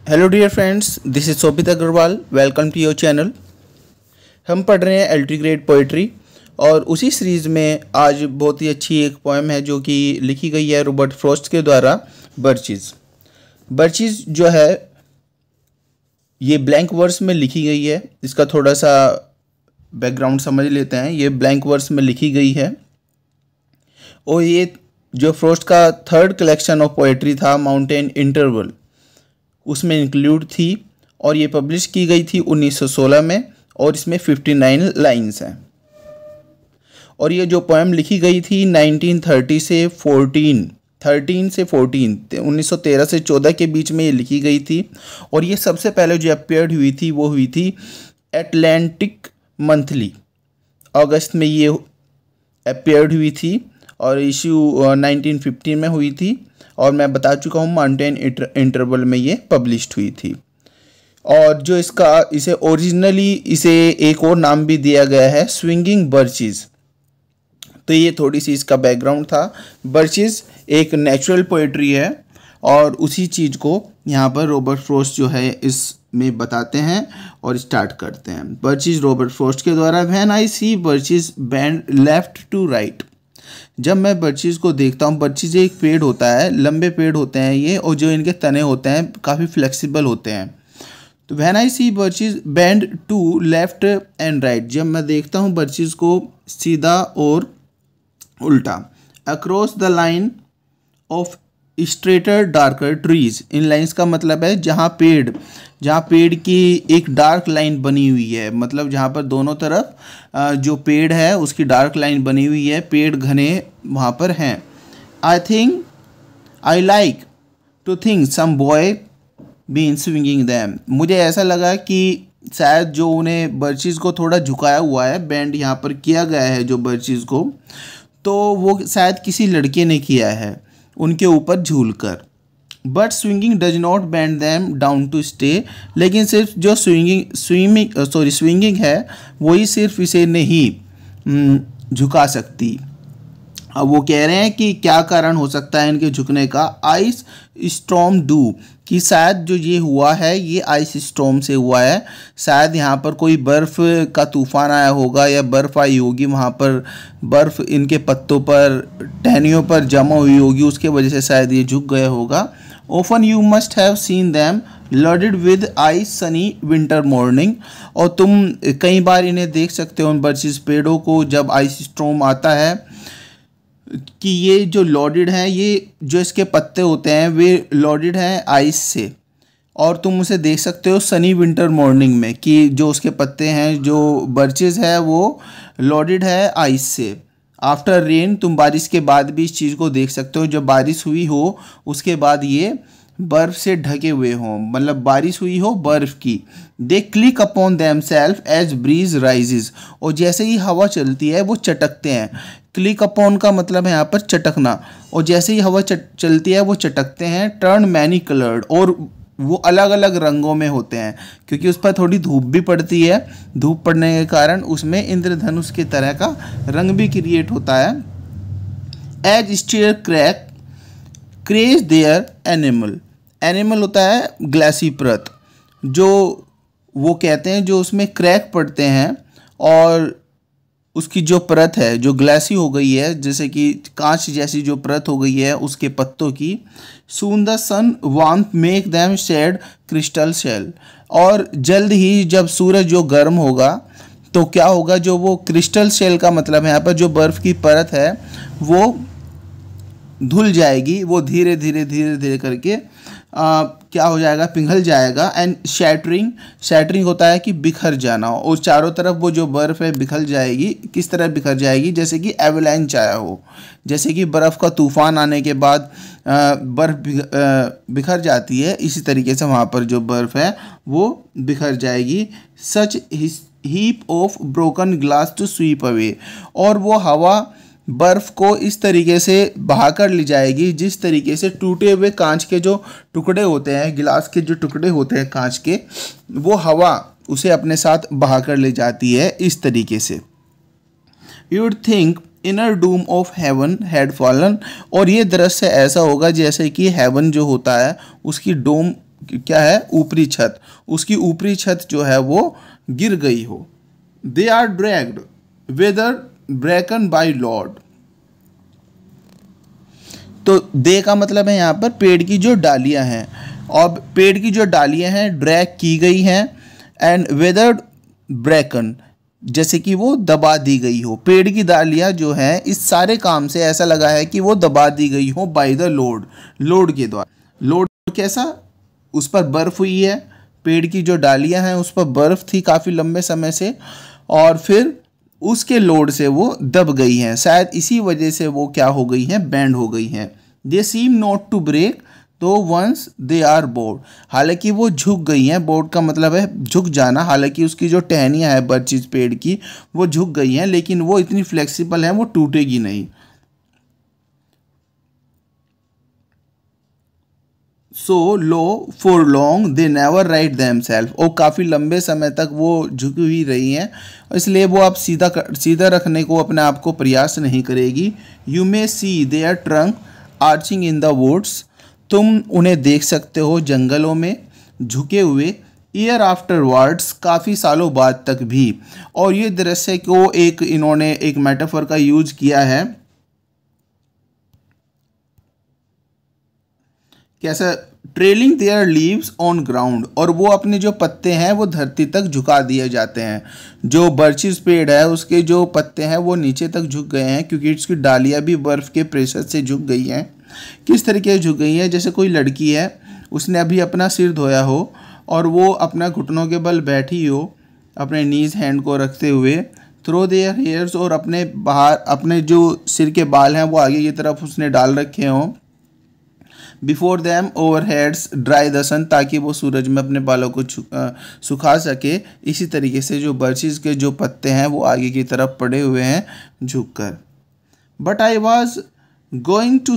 Hello dear friends, this is Sobhit Agarwal. Welcome to your channel. हम पढ़ रहे हैं एल्ट्री ग्रेड पोइट्री और उसी सीरीज़ में आज बहुत ही अच्छी एक पोएम है जो कि लिखी गई है रॉबर्ट फ्रॉस्ट के द्वारा। बर्चेस। बर्चेस जो है ये ब्लैंक वर्स में लिखी गई है। इसका थोड़ा सा बैकग्राउंड समझ लेते हैं। ये ब्लैंक वर्स में लिखी गई है और ये जो फ्रॉस्ट का थर्ड कलेक्शन ऑफ पोएट्री था माउंटेन इंटरवल, उसमें इंक्लूड थी और ये पब्लिश की गई थी 1916 में और इसमें 59 लाइन्स हैं। और ये जो पोएम लिखी गई थी 1913 से 1913 से 14 के बीच में ये लिखी गई थी। और ये सबसे पहले जो अपीयर्ड हुई थी वो हुई थी एटलांटिक मंथली, अगस्त में ये अपीयर्ड हुई थी और इशू 1915 में हुई थी। और मैं बता चुका हूँ माउंटेन इंटरवल में ये पब्लिश्ड हुई थी। और जो इसे ओरिजिनली एक और नाम भी दिया गया है, स्विंगिंग बर्चेस। तो ये थोड़ी सी इसका बैकग्राउंड था। बर्चेस एक नेचुरल पोएट्री है और उसी चीज़ को यहाँ पर रॉबर्ट फ्रॉस्ट जो है इसमें बताते हैं और स्टार्ट करते हैं। बर्चेस रॉबर्ट फ्रॉस्ट के द्वारा। When I see birches bend left to right, जब मैं बर्चेस को देखता हूँ। बर्चेस एक पेड़ होता है, लंबे पेड़ होते हैं ये, और जो इनके तने होते हैं काफ़ी फ्लेक्सिबल होते हैं। तो when I see birches bend to left and right, जब मैं देखता हूँ बर्चेस को सीधा और उल्टा। Across the line of straighter darker trees, इन लाइन्स का मतलब है जहाँ पेड़ की एक डार्क लाइन बनी हुई है, मतलब जहाँ पर दोनों तरफ जो पेड़ है उसकी डार्क लाइन बनी हुई है, पेड़ घने वहाँ पर हैं। I like to think some boy been swinging them, मुझे ऐसा लगा कि शायद जो उन्हें बर्चेस को थोड़ा झुकाया हुआ है, बैंड यहाँ पर किया गया है जो बर्चेस को, तो वो शायद किसी लड़के ने किया है उनके ऊपर झूलकर। But swinging does not bend them down to stay, लेकिन सिर्फ जो स्विंगिंग है वही सिर्फ इसे नहीं झुका सकती। अब वो कह रहे हैं कि क्या कारण हो सकता है इनके झुकने का। आइस स्टॉर्म डू, कि शायद जो ये हुआ है ये आइस स्टॉर्म से हुआ है। शायद यहाँ पर कोई बर्फ़ का तूफान आया होगा या बर्फ़ आई होगी, वहाँ पर बर्फ़ इनके पत्तों पर, टहनियों पर जमा हुई होगी, उसके वजह से शायद ये झुक गया होगा। Often you must have seen them loaded with ice Sunny winter morning, और तुम कई बार इन्हें देख सकते हो, उन बर्चेस पेड़ों को, जब आइस स्टॉर्म आता है कि ये जो लॉडेड हैं, ये जो इसके पत्ते होते हैं वे लॉडेड हैं आइस से। और तुम उसे देख सकते हो सनी विंटर मॉर्निंग में कि जो उसके पत्ते हैं, जो बर्चेस है वो लॉडेड है आइस से। आफ्टर रेन, तुम बारिश के बाद भी इस चीज़ को देख सकते हो, जब बारिश हुई हो उसके बाद ये बर्फ़ से ढके हुए हों, मतलब बारिश हुई हो बर्फ़ की। They click upon themselves as breeze rises, और जैसे ही हवा चलती है वो चटकते हैं। क्लिक अपॉन का मतलब है यहाँ पर चटकना, और जैसे ही हवा चलती है वो चटकते हैं। टर्न मैनी कलर्ड, और वो अलग अलग रंगों में होते हैं क्योंकि उस पर थोड़ी धूप भी पड़ती है। धूप पड़ने के कारण उसमें इंद्रधनुष की तरह का रंग भी क्रिएट होता है। As stir crack crazes their enamel होता है ग्लासी परत, जो वो कहते हैं जो उसमें क्रैक पड़ते हैं और उसकी जो परत है जो ग्लासी हो गई है, जैसे कि कांच जैसी जो परत हो गई है उसके पत्तों की। Soon the sun warmth make them shed crystal shell, और जल्द ही जब सूरज जो गर्म होगा तो क्या होगा, जो वो क्रिस्टल शेल का मतलब है यहाँ पर जो बर्फ़ की परत है वो धुल जाएगी, वो धीरे धीरे करके क्या हो जाएगा, पिघल जाएगा। एंड शैटरिंग होता है कि बिखर जाना, और चारों तरफ वो जो बर्फ़ है बिखर जाएगी। किस तरह बिखर जाएगी, जैसे कि एवलांच आया हो, जैसे कि बर्फ़ का तूफान आने के बाद बर्फ़ बिखर जाती है, इसी तरीके से वहाँ पर जो बर्फ़ है वो बिखर जाएगी। Such heap of broken glass to sweep away, और वो हवा बर्फ़ को इस तरीके से बहाकर ले जाएगी जिस तरीके से टूटे हुए कांच के जो टुकड़े होते हैं, गिलास के जो टुकड़े होते हैं कांच के, वो हवा उसे अपने साथ बहाकर ले जाती है इस तरीके से। You would think inner doom of haven had fallen, और ये दृश्य ऐसा होगा जैसे कि हेवन जो होता है उसकी डोम क्या है, ऊपरी छत, उसकी ऊपरी छत जो है वो गिर गई हो। They are dragged withered bracken by load. तो दे का मतलब है यहाँ पर पेड़ की जो डालियां हैं, और पेड़ की जो डालियां हैं ड्रैग की गई हैं, एंड वेदर ब्रेकन जैसे कि वो दबा दी गई हो। पेड़ की डालियां जो हैं इस सारे काम से ऐसा लगा है कि वो दबा दी गई हो बाय द लोड, लोड के द्वारा। लोड कैसा, उस पर बर्फ हुई है, पेड़ की जो डालियां हैं उस पर बर्फ थी काफ़ी लंबे समय से, और फिर उसके लोड से वो दब गई हैं, शायद इसी वजह से वो क्या हो गई हैं, बैंड हो गई हैं। दे सीम नॉट टू ब्रेक तो वंस दे आर बोर्ड, हालांकि वो झुक गई हैं, बोर्ड का मतलब है झुक जाना, हालांकि उसकी जो टहनियाँ हैं बर्चीज पेड़ की वो झुक गई हैं, लेकिन वो इतनी फ्लेक्सिबल हैं वो टूटेगी नहीं। So low for long they never right themselves, और काफ़ी लंबे समय तक वो झुकी हुई रही हैं, इसलिए वो आप सीधा रखने को अपने आप को प्रयास नहीं करेगी। You may see their trunk arching in the woods, तुम उन्हें देख सकते हो जंगलों में झुके हुए, ईयर आफ्टर वर्ड्स काफ़ी सालों बाद तक भी। और ये दृश्य को एक इन्होंने एक मेटाफर का यूज किया है, कैसा, trailing there leaves on ground, और वो अपने जो पत्ते हैं वो धरती तक झुका दिए जाते हैं। जो बर्चिस पेड़ है उसके जो पत्ते हैं वो नीचे तक झुक गए हैं, क्योंकि उसकी डालियाँ भी बर्फ़ के प्रेशर से झुक गई हैं। किस तरीके से झुक गई हैं, जैसे कोई लड़की है, उसने अभी अपना सिर धोया हो और वो अपना घुटनों के बल बैठी हो, अपने नीज हैंड को रखते हुए, थ्रो देयर हेयर्स, और अपने बाहर अपने जो सिर के बाल हैं वो आगे की तरफ उसने डाल रखे हों, before them over heads dry the sun, ताकि वो सूरज में अपने बालों को सुखा सके। इसी तरीके से जो बर्चिस के जो पत्ते हैं वो आगे की तरफ पड़े हुए हैं झुककर। But I was going to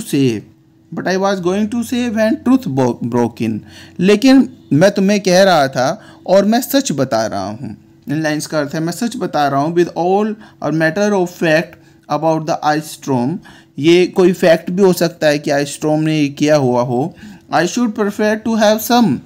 say when truth broke in, लेकिन मैं तुम्हें कह रहा था और मैं सच बता रहा हूँ। इन लाइन्स का अर्थ है मैं सच बता रहा हूँ, विद ऑल और matter of fact about the ice storm, ये कोई फैक्ट भी हो सकता है कि आइस स्टॉर्म ने ये किया हुआ हो। I should prefer to have some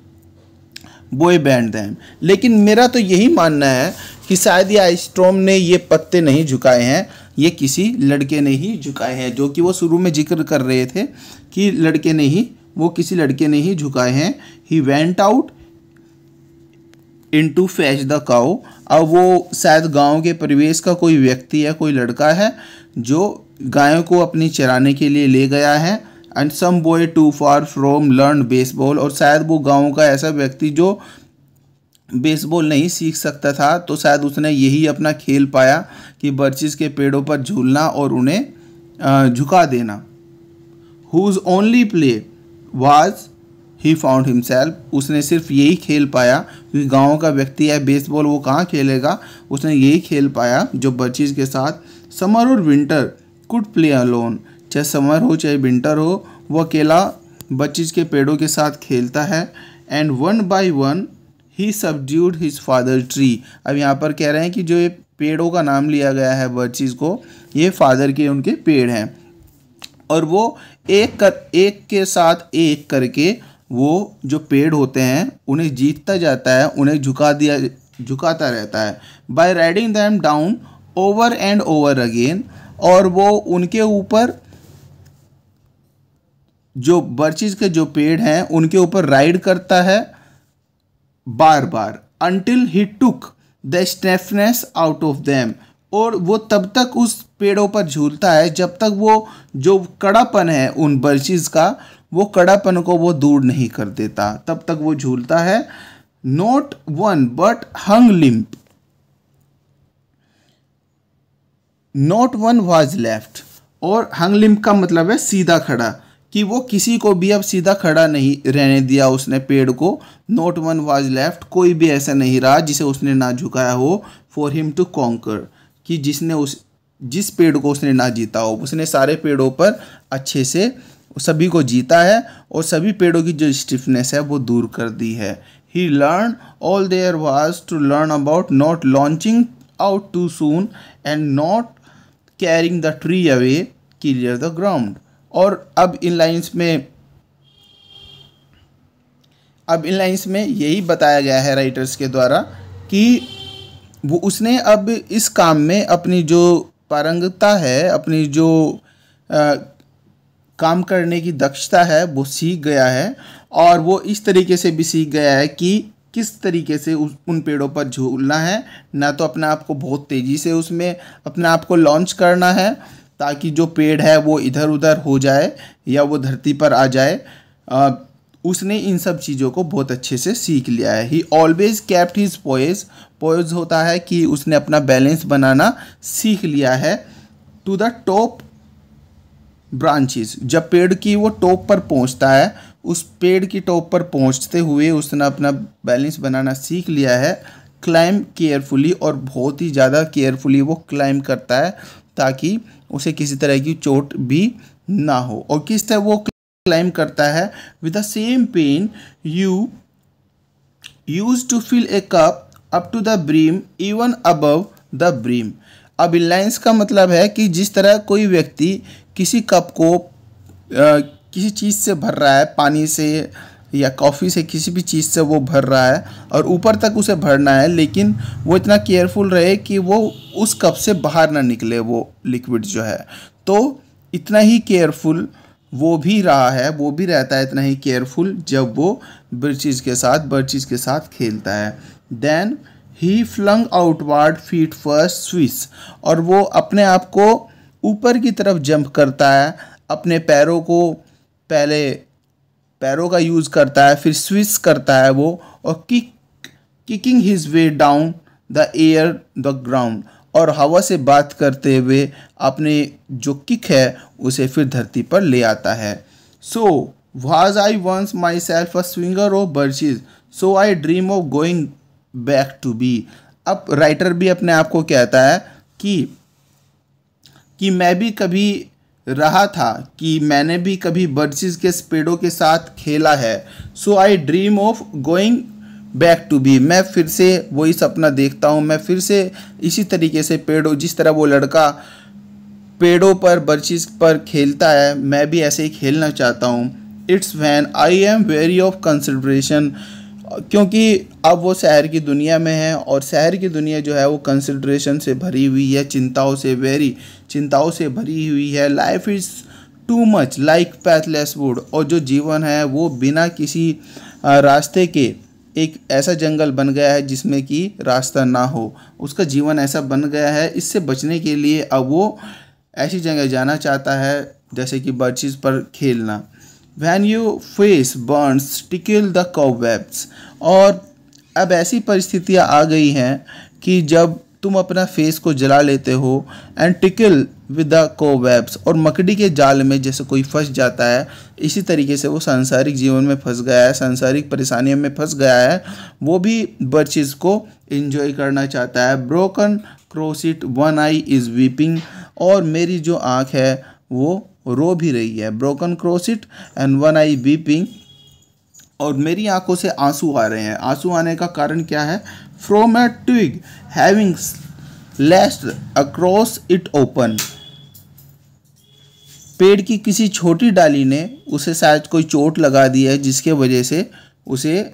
boy bend them, लेकिन मेरा तो यही मानना है कि शायद ये आइस स्टॉर्म ने ये पत्ते नहीं झुकाए हैं, ये किसी लड़के ने ही झुकाए हैं, जो कि वो शुरू में जिक्र कर रहे थे कि लड़के ने ही, वो किसी लड़के ने ही झुकाए हैं। He went out into fetch the cow, अब वो शायद गांव के परिवेश का कोई व्यक्ति है, कोई लड़का है जो गायों को अपनी चराने के लिए ले गया है। And some boy too far from learn baseball, और शायद वो गांव का ऐसा व्यक्ति जो बेसबॉल नहीं सीख सकता था, तो शायद उसने यही अपना खेल पाया कि बर्चिस के पेड़ों पर झूलना और उन्हें झुका देना। Whose only play was he found himself, उसने सिर्फ यही खेल पाया, क्योंकि गाँव का व्यक्ति है, बेसबॉल वो कहाँ खेलेगा, उसने यही खेल पाया जो बर्चिस के साथ। समर और विंटर कुड प्ले अलोन, चाहे समर हो चाहे विंटर हो, वो अकेला बर्चिस के पेड़ों के साथ खेलता है। And one by one he subdued his father tree, अब यहाँ पर कह रहे हैं कि जो ये पेड़ों का नाम लिया गया है बर्चिस को, ये फादर के उनके पेड़ हैं, और वो एक के साथ एक करके वो जो पेड़ होते हैं उन्हें जीतता जाता है, उन्हें झुकाता रहता है। By riding them down over and over again, और वो उनके ऊपर जो बर्चिस के जो पेड़ हैं उनके ऊपर राइड करता है बार बार, until he took the stiffness out of them, और वो तब तक उस पेड़ों पर झूलता है जब तक वो जो कड़ापन है उन बर्चिस का, वो कड़ापन को वो दूर नहीं कर देता, तब तक वो झूलता है। Not one but hung limp, not one was left, और हंग लिम्प का मतलब है सीधा खड़ा, कि वो किसी को भी अब सीधा खड़ा नहीं रहने दिया उसने पेड़ को। नॉट वन वाज लेफ्ट, कोई भी ऐसा नहीं रहा जिसे उसने ना झुकाया हो। फॉर हिम टू कॉन्कर, कि जिस पेड़ को उसने ना जीता हो, उसने सारे पेड़ों पर अच्छे से सभी को जीता है और सभी पेड़ों की जो स्टिफनेस है वो दूर कर दी है। He learn all there was to learn about not launching out too soon and not carrying the tree away clear the ground. और अब इन लाइन्स में अब इन लाइन्स में यही बताया गया है राइटर्स के द्वारा कि वो उसने अब इस काम में अपनी जो पारंगता है, अपनी जो काम करने की दक्षता है वो सीख गया है, और वो इस तरीके से भी सीख गया है कि किस तरीके से उन पेड़ों पर झूलना है, ना तो अपने आप को बहुत तेज़ी से उसमें अपने आप को लॉन्च करना है ताकि जो पेड़ है वो इधर उधर हो जाए या वो धरती पर आ जाए। उसने इन सब चीज़ों को बहुत अच्छे से सीख लिया है। ही ऑलवेज कैप्ट हिज पोइज। पोइज होता है कि उसने अपना बैलेंस बनाना सीख लिया है। टू द टॉप ब्रांचेस, जब पेड़ की वो टॉप पर पहुंचता है, उस पेड़ की टॉप पर पहुंचते हुए उसने अपना बैलेंस बनाना सीख लिया है। क्लाइंब केयरफुली, और बहुत ही ज़्यादा केयरफुली वो क्लाइंब करता है ताकि उसे किसी तरह की चोट भी ना हो। और किस तरह वो क्लाइंब करता है? With the same pain you use to fill a cup up to the brim even above the brim. अब इन लाइन्स का मतलब है कि जिस तरह कोई व्यक्ति किसी कप को किसी चीज़ से भर रहा है, पानी से या कॉफ़ी से, किसी भी चीज़ से वो भर रहा है और ऊपर तक उसे भरना है, लेकिन वो इतना केयरफुल रहे कि वो उस कप से बाहर ना निकले वो लिक्विड जो है। तो इतना ही केयरफुल वो भी रहा है, वो भी रहता है इतना ही केयरफुल जब वो बर्चीज़ के साथ खेलता है। Then he flung outward feet first swish, और वो अपने आप को ऊपर की तरफ जंप करता है, अपने पैरों को पहले पैरों का यूज़ करता है, फिर स्विस करता है वो, और kicking his way down the air the ground, और हवा से बात करते हुए अपने जो किक है उसे फिर धरती पर ले आता है। So was I once myself a swinger of birches, so I dream of going back to be. अब राइटर भी अपने आप को कहता है कि मैं भी कभी रहा था, कि मैंने भी कभी बर्चेज के पेड़ों के साथ खेला है। So I dream of going back to be, मैं फिर से वही सपना देखता हूँ, मैं फिर से इसी तरीके से पेड़ों, जिस तरह वो लड़का पेड़ों पर बर्चेज पर खेलता है, मैं भी ऐसे ही खेलना चाहता हूँ। It's when I am very of consideration, क्योंकि अब वो शहर की दुनिया में है और शहर की दुनिया जो है वो कंसिडरेशन से भरी हुई है, चिंताओं से भरी हुई है। Life is too much like pathless wood, और जो जीवन है वो बिना किसी रास्ते के एक ऐसा जंगल बन गया है जिसमें कि रास्ता ना हो। उसका जीवन ऐसा बन गया है। इससे बचने के लिए अब वो ऐसी जगह जाना चाहता है जैसे कि बर्चेज पर खेलना। When your face burns, tickle the cobwebs, और अब ऐसी परिस्थितियाँ आ गई हैं कि जब तुम अपना फेस को जला लेते हो, एंड टिकल विद द कोवेब्स, और मकड़ी के जाल में जैसे कोई फंस जाता है, इसी तरीके से वो सांसारिक जीवन में फंस गया है, सांसारिक परेशानियों में फंस गया है। वो भी बर्चेज को एंजॉय करना चाहता है। Broken across it one I is weeping, और मेरी जो आँख है वो रो भी रही है। Broken across it and one I weeping, और मेरी आंखों से आंसू आ रहे हैं। आंसू आने का कारण क्या है? From a twig having lashed across it open, पेड़ की किसी छोटी डाली ने उसे शायद कोई चोट लगा दी है जिसके वजह से उसे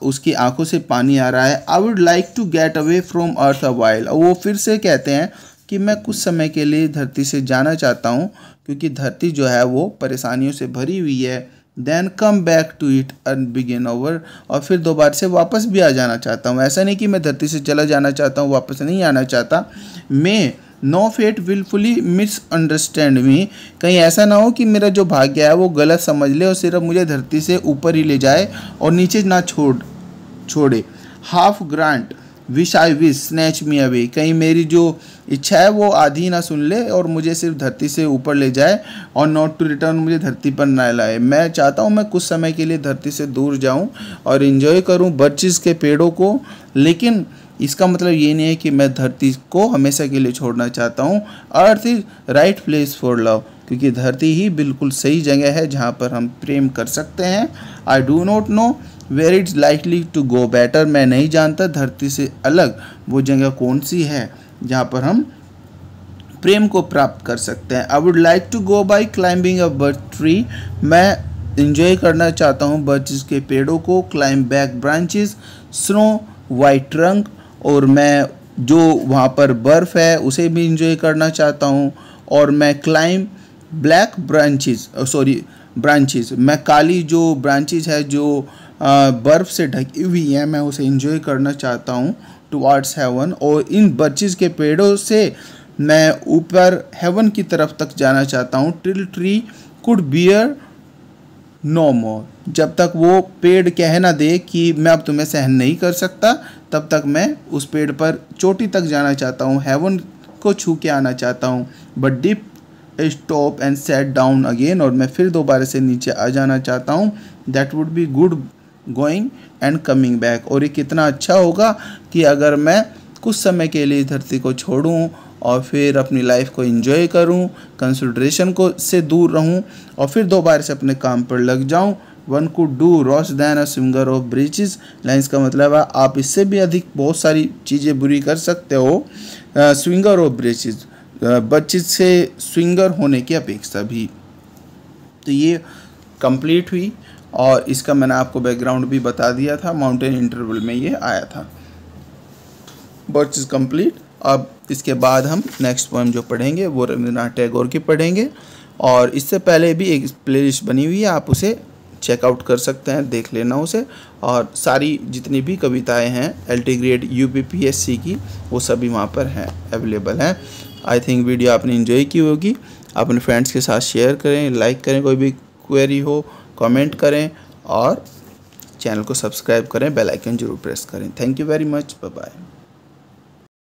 उसकी आंखों से पानी आ रहा है। I would like to get away from earth a while, वो फिर से कहते हैं कि मैं कुछ समय के लिए धरती से जाना चाहता हूँ, क्योंकि धरती जो है वो परेशानियों से भरी हुई है। Then come back to it and begin over, और फिर दोबारा से वापस भी आ जाना चाहता हूँ। ऐसा नहीं कि मैं धरती से चला जाना चाहता हूँ, वापस नहीं आना चाहता। May no fate wilfully misunderstand me, कहीं ऐसा ना हो कि मेरा जो भाग्य है वो गलत समझ ले और सिर्फ मुझे धरती से ऊपर ही ले जाए और नीचे ना छोड़े। Half grant wish I wish snatch me away, कहीं मेरी जो इच्छा है वो आधी ना सुन ले और मुझे सिर्फ धरती से ऊपर ले जाए, और नॉट टू रिटर्न, मुझे धरती पर ना लाए। मैं चाहता हूँ मैं कुछ समय के लिए धरती से दूर जाऊँ और इन्जॉय करूँ बर्चेज के पेड़ों को, लेकिन इसका मतलब ये नहीं है कि मैं धरती को हमेशा के लिए छोड़ना चाहता हूँ। Earth is right place for love, क्योंकि धरती ही बिल्कुल सही जगह है जहाँ पर हम प्रेम कर सकते हैं। I do not know where it's likely to go better, मैं नहीं जानता धरती से अलग वो जगह कौन सी है जहाँ पर हम प्रेम को प्राप्त कर सकते हैं। I would like to go by climbing a birch tree, मैं इंजॉय करना चाहता हूँ बर्चेस के पेड़ों को, climb black branches, snow white trunk, और मैं जो वहाँ पर बर्फ़ है उसे भी इंजॉय करना चाहता हूँ। और मैं क्लाइंब ब्लैक ब्रांचेस, मैं काली जो ब्रांचेस है जो बर्फ़ से ढकी हुई है, मैं उसे इंजॉय करना चाहता हूँ टुवार्ड्स हेवन। और इन बर्चेस के पेड़ों से मैं ऊपर हेवन की तरफ तक जाना चाहता हूँ। Till tree could bear no more, जब तक वो पेड़ कह ना दे कि मैं अब तुम्हें सहन नहीं कर सकता, तब तक मैं उस पेड़ पर चोटी तक जाना चाहता हूँ, हेवन को छू के आना चाहता हूँ। But dip stop and set down again, और मैं फिर दोबारा से नीचे आ जाना चाहता हूँ। That would be good going and coming back, और ये कितना अच्छा होगा कि अगर मैं कुछ समय के लिए धरती को छोड़ूं और फिर अपनी लाइफ को एंजॉय करूं, कंसिडरेशन को से दूर रहूं और फिर दोबारा से अपने काम पर लग जाऊं। One could do Ross then a swinger of bridges, lines का मतलब है आप इससे भी अधिक बहुत सारी चीज़ें बुरी कर सकते हो स्विंगर ऑफ ब्रिजेस, बच्चे से स्विंगर होने की अपेक्षा भी। तो ये कंप्लीट हुई और इसका मैंने आपको बैकग्राउंड भी बता दिया था, माउंटेन इंटरवल में ये आया था। Birds is complete. अब इसके बाद हम नेक्स्ट पोएम जो पढ़ेंगे वो रविंद्रनाथ टैगोर की पढ़ेंगे, और इससे पहले भी एक प्लेलिस्ट बनी हुई है, आप उसे चेकआउट कर सकते हैं, देख लेना उसे। और सारी जितनी भी कविताएं हैं LT ग्रेड UPPSC की वो सभी वहाँ पर हैं, अवेलेबल हैं। आई थिंक वीडियो आपने एंजॉय की होगी। अपने फ्रेंड्स के साथ शेयर करें, लाइक करें, कोई भी क्वेरी हो कमेंट करें, और चैनल को सब्सक्राइब करें, बेल आइकन जरूर प्रेस करें। Thank you very much, bye bye.